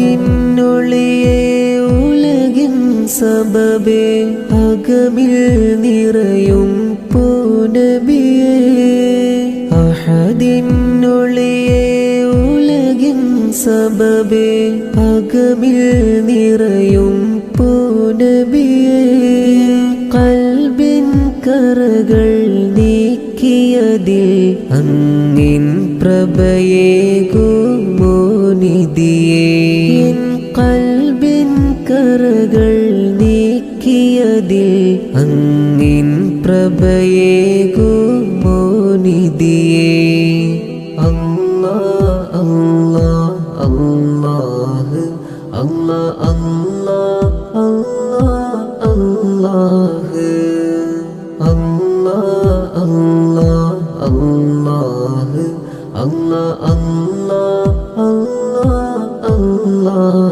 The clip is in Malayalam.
അഹദിനുള്ളിയെ ഉലകിൻ സബബേ അകമിൽ നിറയും പൂനബിയേ അഹദിനുള്ളിയെ ഉലകിൻ സബബേ അകമിൽ നിറയും പൂനബിയേ ഖൽബിൻ കറകൾ നീക്കിയതിൽ അങ്ങിൻ പ്രഭയേകുമോ നിധിയേ ഖൽബിൻ കറകൾ നീക്കിയതിൽ അങ്ങിൻ പ്രഭയേകുമോ നിധിയേ അല്ലാഹ് അല്ലാഹ് അല്ലാഹ് അല്ലാഹ് അല്ലാഹ് അല്ലാഹ് അല്ലാഹ് അല്ലാഹ് അല്ലാഹ് അല്ലാഹ് അല്ലാഹ് അല്ലാഹ്